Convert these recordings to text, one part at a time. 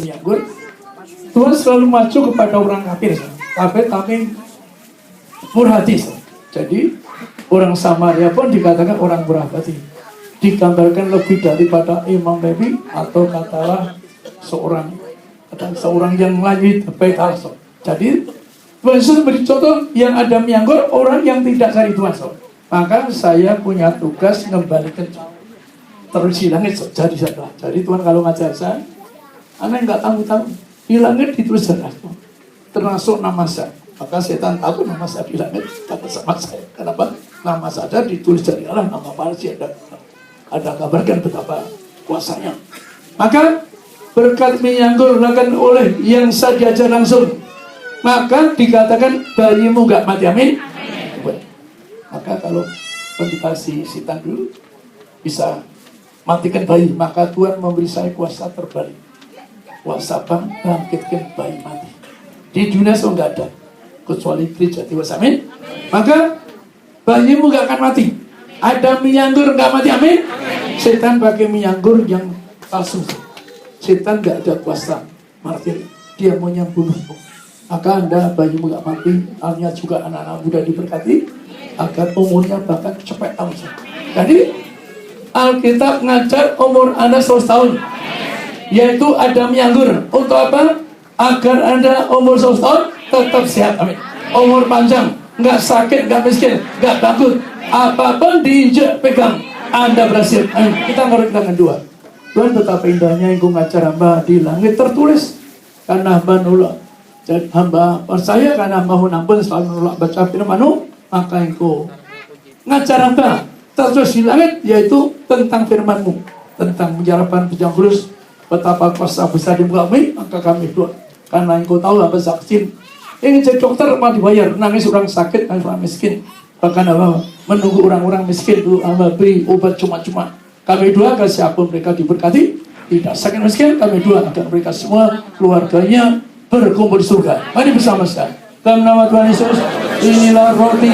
menganggur, Tuhan selalu maju kepada orang kafir, tapi murah hati. Jadi orang Samaria pun dikatakan orang murah hati. Digambarkan lebih daripada Imam Levi atau katalah seorang yang lanjut baik Allah. Jadi Tuhan Yesus beri contoh yang ada menganggur orang yang tidak cari Tuhan. Maka saya punya tugas kembalikan terus di langit jadi salah. Jadi Tuhan kalau ngajar saya, aneh nggak tahu di langit ditulis salah, termasuk nama saya. Maka setan tahu nama saya di langit kata sama saya. Kenapa? Nama saya ditulis dari Allah, nama palsu ada kabarkan betapa kuasanya. Maka berkat menganggur oleh yang saya diajar langsung, maka dikatakan bayimu nggak mati, amin. Maka kalau meditasi setan dulu bisa matikan bayi, maka Tuhan memberi saya kuasa terbalik, kuasa bangkitkan bayi mati. Di dunia so nggak ada kecuali gereja dewasa, amin. Maka bayimu nggak akan mati. Ada menganggur nggak mati, amin. Setan pakai menganggur yang palsu. Setan nggak ada kuasa martir, dia mau bunuhmu. Maka Anda bayimu nggak mati, hanya juga anak-anak muda diberkati agar umurnya bahkan cepat tahun. Jadi Alkitab ngajar umur Anda 100 tahun, yaitu ada menganggur. Untuk apa? Agar Anda umur 100 tahun tetap sehat, amin. Umur panjang, nggak sakit, nggak miskin, nggak takut. Apapun diinjak pegang, Anda berhasil, amin. Kita ngorek tangan dua. Tuhan betapa indahnya engkau ngajar hamba di langit tertulis. Karena hamba nolak, jadi hamba percaya karena hamba ampun selalu nolak baca firman-Mu, maka engkau ngajar hamba tertulis di langit, yaitu tentang firman-Mu, tentang penjarapan pejam burus, betapa kuasa besar di muka kami. Maka kami doa karena engkau tahu hamba saksin ingin jadi dokter apa dibayar, nangis orang sakit, nangis orang miskin, bahkan hamba menunggu orang-orang miskin dulu hamba beri obat cuma-cuma. Kami doa agar siapapun mereka diberkati, tidak sakit miskin. Kami doa agar mereka semua keluarganya berkumpul di surga. Mari bersama saya dalam nama Tuhan Yesus. Inilah roti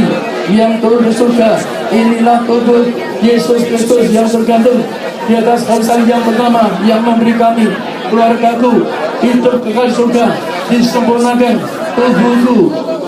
yang turun di surga, inilah tubuh Yesus Kristus yang tergantung di atas kayu salib yang pertama, yang memberi kami, keluargaku, hidup kekal di surga, disempurnakan tubuhku,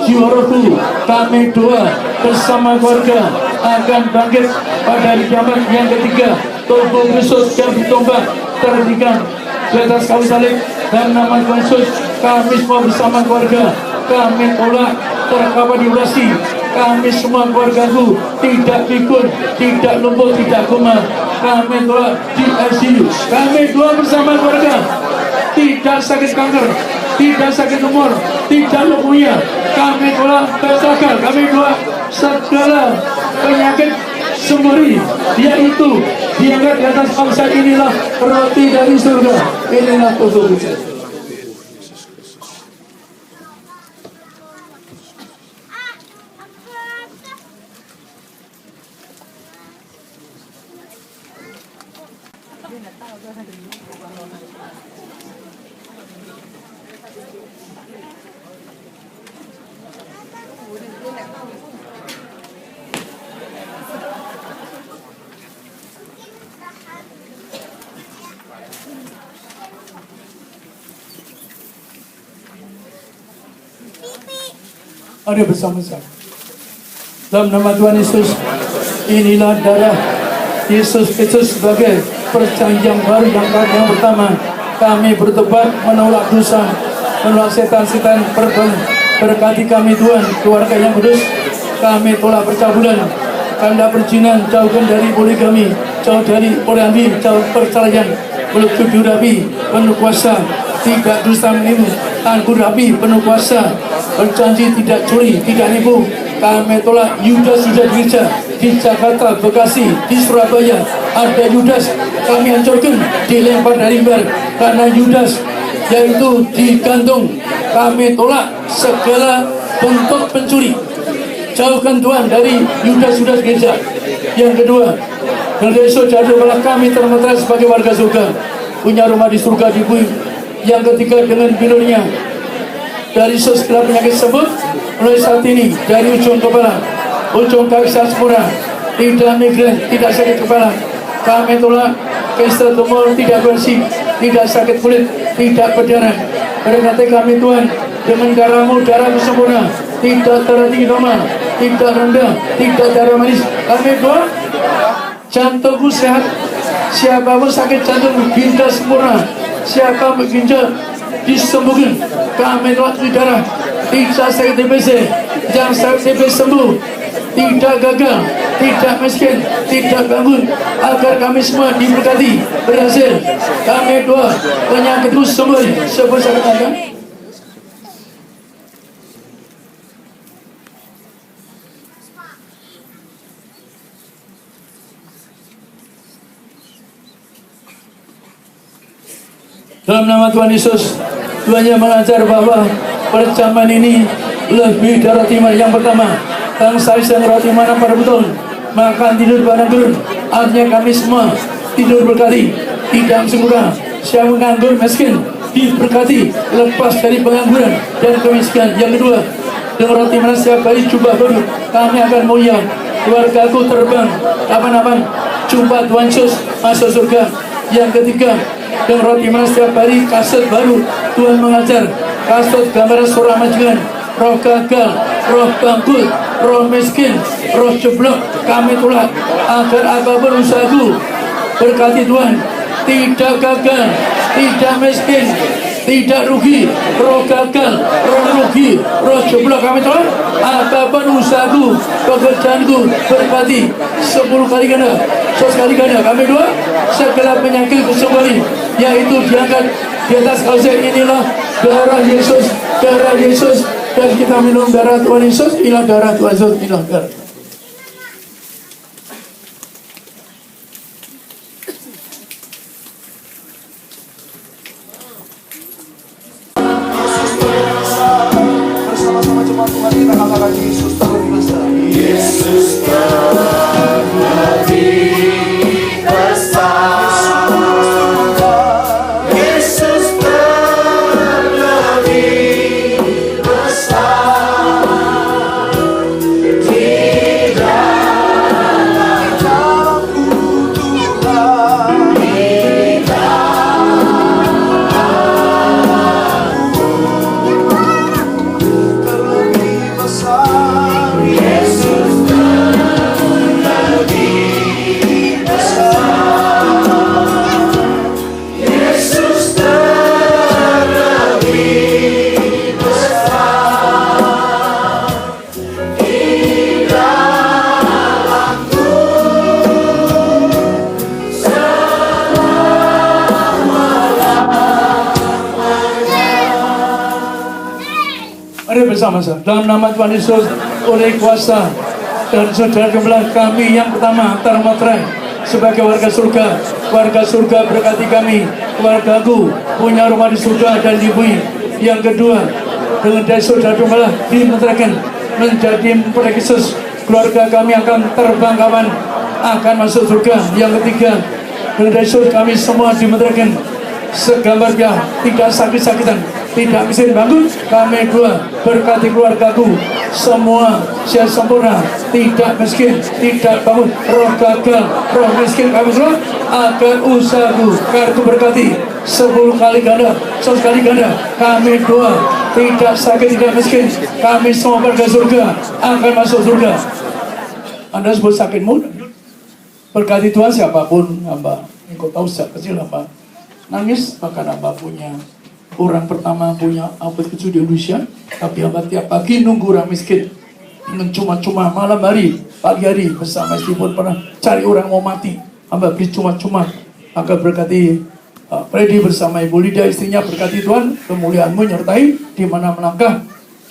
jiwa rohku. Kami doa bersama keluarga akan bangkit pada hari kiamat yang ketiga. Tubuh Kristus yang ditombak terhentikan di atas kayu salib. Dan nama Tuhan Yesus, kami semua bersama keluarga, kami tolak terkawal diurasi. Kami semua keluargaku tidak pikun, tidak lumpuh, tidak koma. Kami tolak di ICU. Kami doa bersama keluarga, tidak sakit kanker, tidak sakit tumor, tidak leukemia. Kami tolak tetragal. Kami doa segala penyakit semburi, yaitu diangkat di atas bangsa. Inilah roti dari surga, inilah tubuh Kristus. Ada bersama saya dalam nama Tuhan Yesus. Inilah darah Yesus Kristus sebagai perjanjian baru yang pertama. Kami bertobat menolak dosa, menolak setan-setan berkati kami Tuhan, keluarga yang kudus. Kami tolak percabulan, kanda perjinan, jauhkan dari poligami, jauh dari poliandri, jauh perceraian, mulut durabi, penuh kuasa, tidak dusta menipu, anggur api, penuh kuasa, berjanji tidak curi, tidak nipu. Kami tolak Yudas gereja di Jakarta, Bekasi, di Surabaya. Ada Yudas, kami hancurkan, dilempar dari mimbar. Karena Yudas yaitu digantung. Kami tolak segala bentuk pencuri. Jauhkan Tuhan dari Yudas gereja. Yang kedua, dari Yesus jadikanlah kami termeter sebagai warga surga, punya rumah di surga di bumi. Yang ketiga, dengan bilurnya dari segala penyakit tersebut, mulai saat ini, dari ujung kepala, ujung kaki saya sempurna, tidak migrain, tidak sakit kepala. Kami tolak, cancer, tumor, tidak bersih, tidak sakit kulit, tidak berdarah. Berkati kami Tuhan, dengan darah-Mu, darah sempurna, tidak darah tinggi normal, tidak rendah, tidak darah manis. Kami doa, jantungku sehat, siapapun sakit jantung, ginjal sempurna, siapa ginjal disembuhkan. Kami doa di darah, tidak sakit TBC, yang sakit TBC sembuh, tidak gagal, tidak miskin, tidak bangun, agar kami semua diberkati, berhasil. Kami doa penyakitku sembuh, sembuh sakit ada. Dalam nama Tuhan Yesus, Tuhan yang mengajar bahwa perjamuan ini lebih dari roti yang pertama. Bangsa dan roti mana pada betul, makan tidur pada turun. Artinya kami semua tidur berkati, tidak sempurna. Siapa menganggur miskin diberkati, lepas dari pengangguran dan kemiskinan. Yang kedua, dengan roti mana setiap hari jubah baru, kami akan mulia. Keluargaku terbang kapan-kapan, jumpa Tuhan Yesus masuk surga. Yang ketiga, dengan roti mana setiap hari kaset baru, Tuhan mengajar kaset gambaran surah majikan, roh gagal, roh bangkrut, roh miskin, roh jeblok, kami tolak agar apapun usahaku berkati Tuhan, tidak gagal, tidak miskin, tidak rugi, roh gagal, roh rugi, roh jeblok, kami tolak. Apapun usahaku, pekerjaanku berkati 10 kali ganda, 100 kali ganda. Kami doa segala penyakit kesembuhan, yaitu diangkat di atas kausir. Inilah darah Yesus, darah Yesus. Dan kita minum darah Tuhan Yesus, inilah darah Tuhan Yesus, inilah darah. Bersama-sama jemaat Tuhan kita katakan Yesus terlebih besar. Yesus terlebih besar. Yesus terlebih besar. Di dalamku Tuhan. Di terlebih besar. Yesus terlebih besar. Yesus terlebih besar. Di dalamku Mari bersama-sama dalam nama Tuhan Yesus, oleh kuasa dan saudara jumlah kami yang pertama termotret sebagai warga surga. Warga surga berkati kami, keluargaku punya rumah di surga dan di bumi. Yang kedua, dengan dari saudara jumlah dimenteraikan menjadi proyek Yesus, keluarga kami akan terbang kapan akan masuk surga. Yang ketiga, dengan dari saudara kami semua dimenteraikan segambarnya, tidak sakit-sakitan, tidak miskin bangun. Kami dua berkati keluargaku semua sehat sempurna, tidak miskin, tidak bangun, roh gagal, roh miskin. Kami semua agar usahaku kartu berkati 10 kali ganda, 100 kali ganda. Kami dua tidak sakit, tidak miskin. Kami semua warga surga akan masuk surga. Anda sebut sakit muda, berkati Tuhan. Siapapun hamba, engkau tahu sejak kecil hamba nangis, bahkan hamba punya orang pertama punya abad kecil di Indonesia, tapi hamba tiap pagi nunggu orang miskin dengan cuma-cuma, malam hari, pagi hari bersama istri pun pernah cari orang mau mati, hamba beri cuma-cuma. Maka berkati Freddy bersama Ibu Lida istrinya, berkati Tuhan, kemuliaan-Mu nyertai di mana melangkah.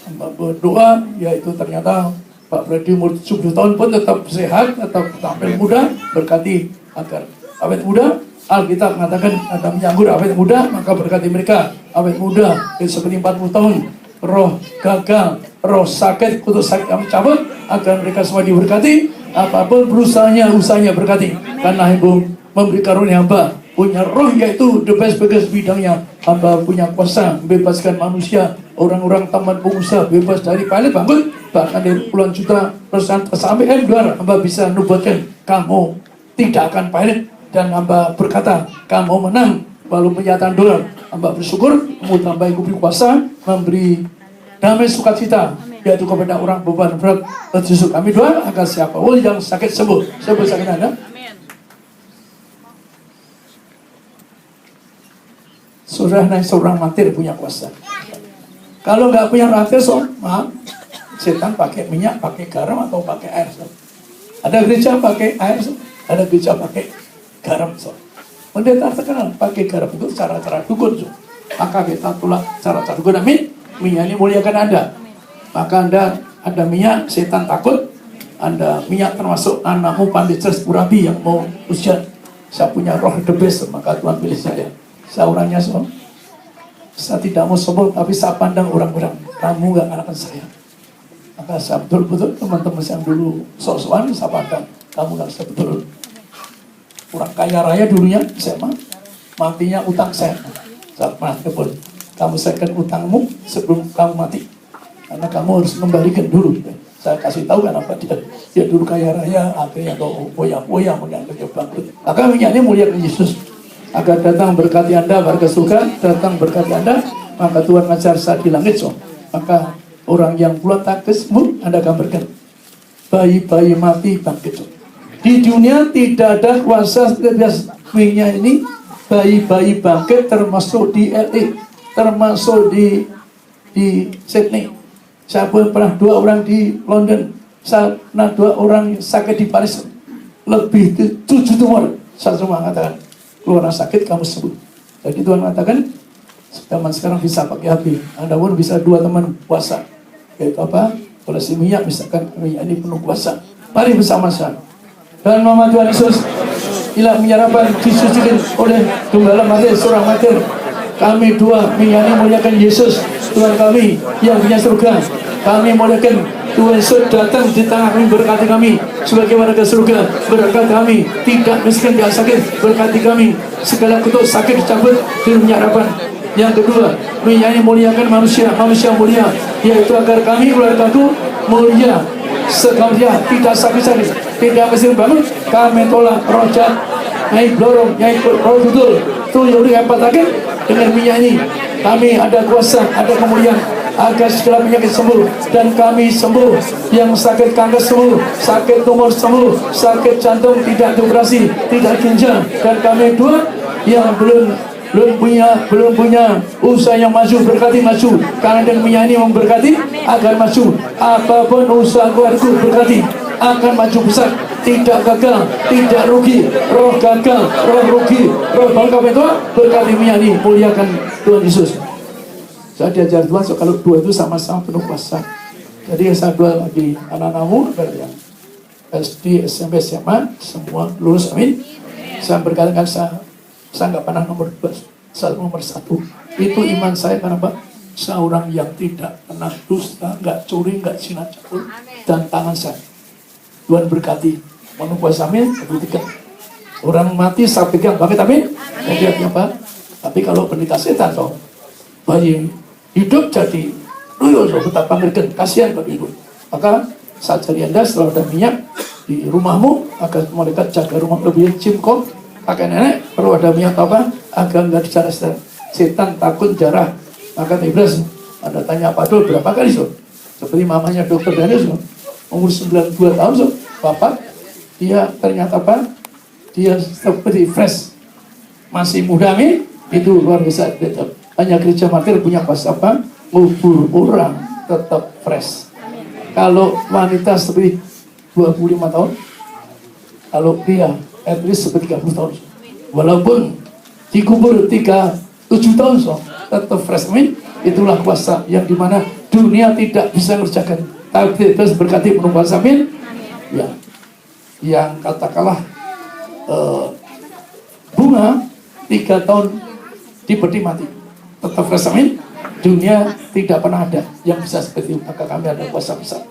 Hamba berdoa, yaitu ternyata Pak Freddy umur 70 tahun pun tetap sehat, tetap tampil muda, berkati agar awet muda. Alkitab mengatakan ada menyanggur awet muda, maka berkati mereka awet muda seperti 40 tahun. Roh gagal, roh sakit, kutuk sakit kami cabut, agar mereka semua diberkati. Apapun berusahanya, usahanya berkati. Karena Ibu memberi karunia hamba punya roh, yaitu the best biggest bidangnya. Hamba punya kuasa membebaskan manusia, orang-orang taman pengusaha bebas dari pilot bangun, bahkan dari puluhan juta perusahaan sampai M2. Hamba bisa nubuatkan kamu tidak akan pilot. Dan hamba berkata, kamu menang Lalu penyataan doa, hamba bersyukur, kamu tambahi kubri kuasa, memberi damai sukacita, yaitu kepada orang beban berat. Justru kami doa agar siapa yang sakit sembuh. Sembuh sakit Anda. Saudara, seorang martir punya kuasa. Kalau nggak punya martir, maaf, setan pakai minyak, pakai garam, atau pakai air. Ada gereja pakai air, ada gereja pakai garam. Pendeta terkenal pakai garam itu cara-cara dukun. Maka kita tolak cara-cara dukun. Amin. Minyak ini muliakan Anda. Maka Anda ada minyak, setan takut. Anda minyak termasuk anakmu pandai purabi yang mau ujian. Saya punya roh the best, maka Tuhan pilih saya. Saya orangnya sombong. Saya tidak mau sombong, tapi saya pandang orang-orang. Kamu gak anak saya. Maka saya betul-betul teman-teman yang dulu sok-sokan saya pandang. Kamu gak bisa betul. Orang kaya raya dulunya, saya matinya utang saya. Saya pernah telepon, kamu selesaikan utangmu sebelum kamu mati. Karena kamu harus kembalikan dulu. Saya kasih tahu kan apa dia dulu kaya raya, akhirnya atau poya-poya menganggap bangkrut. Maka minyaknya muliakan Yesus. Agar datang berkati Anda, warga surga, datang berkati Anda, maka Tuhan ngajar saat di langit. Maka orang yang pulang takesmu, Anda gambarkan. Bayi-bayi mati bangkit. Di dunia tidak ada kuasa seperti minyak ini. Bayi-bayi bangkit termasuk di LA, termasuk di Sydney. Saya pun pernah 2 orang di London. Saya pernah 2 orang sakit di Paris. Lebih 7 tumor. Saya cuma mengatakan, keluar sakit kamu sembuh. Jadi Tuhan mengatakan, zaman sekarang bisa pakai hati. Anda pun bisa 2 teman puasa. Yaitu apa? Kalau si minyak, misalkan minyak ini penuh kuasa. Mari bersama-sama. Dan nama Tuhan Yesus, ilah menyerahkan disucikan oleh Gembala Martir, seorang martir. Kami 2 minyak ini muliakan Yesus, Tuhan kami yang punya surga. Kami muliakan Tuhan Yesus datang di tengah kami, berkati kami sebagai warga surga. Berkati kami, tidak miskin, tidak sakit. Berkati kami, segala kutuk sakit dicabut di minyak harapan. Yang kedua, minyak ini muliakan manusia, manusia mulia, yaitu agar kami keluargaku mulia, sekarya, tidak sakit-sakit, tidak mesin bangun. Kami tolak roh jahat, naik blorong, naik roh dudul, tuyul apa sakit dengan minyak ini. Kami ada kuasa, ada kemuliaan agar segala penyakit sembuh, dan kami sembuh. Yang sakit kanker sembuh, sakit tumor sembuh, sakit jantung tidak dioperasi, tidak ginjal. Dan kami 2 yang belum punya usaha yang maju, berkati maju. Karena dengan minyak ini memberkati agar maju. Apapun usaha keluarga berkati akan maju besar, tidak gagal, tidak rugi. Roh gagal, roh rugi, roh bangkit itu berkati minyak ini, muliakan Tuhan Yesus. Saya diajar Tuhan, kalau 2 itu sama-sama penuh kuasa. Jadi saya 2 lagi anak-anakmu yang SD, SMP, SMA semua lulus, amin. Saya berkatakan saya nggak pernah nomor 2, saya nomor 1. Itu iman saya karena apa? Seorang yang tidak pernah dusta, nggak curi, nggak zina campur, dan tangan saya. Tuhan berkati, penuh kuasa, amin. Ketiga, orang mati saya pegang, bangkit, amin. Jadi apa? Tapi kalau pendeta setan toh, bayi hidup jadi tuyul, betapa ngerikan, kasihan bagi hidup. Maka saat cari Anda selalu ada minyak di rumahmu agar mereka jaga rumah lebih cimkong. Kakek nenek perlu ada minyak apa agar nggak dicara setan takut jarah. Maka Iblis Anda tanya Pak Dul berapa kali so? Seperti mamanya dokter Daniel so, umur 92 tahun so, bapak dia ternyata apa? Dia seperti fresh, masih muda nih, itu luar biasa. Hanya gereja martir punya kuasa apa? Ngubur orang tetap fresh. Kalau wanita seperti 25 tahun, kalau pria at least seperti 30 tahun. Walaupun dikubur 37 tahun, so, tetap fresh, amin. Itulah kuasa yang dimana dunia tidak bisa mengerjakan. Tapi terus berkati penuh kuasa, amin. Ya, yang katakanlah bunga 3 tahun diberi mati, tetap fresh, amin. Dunia tidak pernah ada yang bisa seperti itu. Maka kami ada kuasa besar.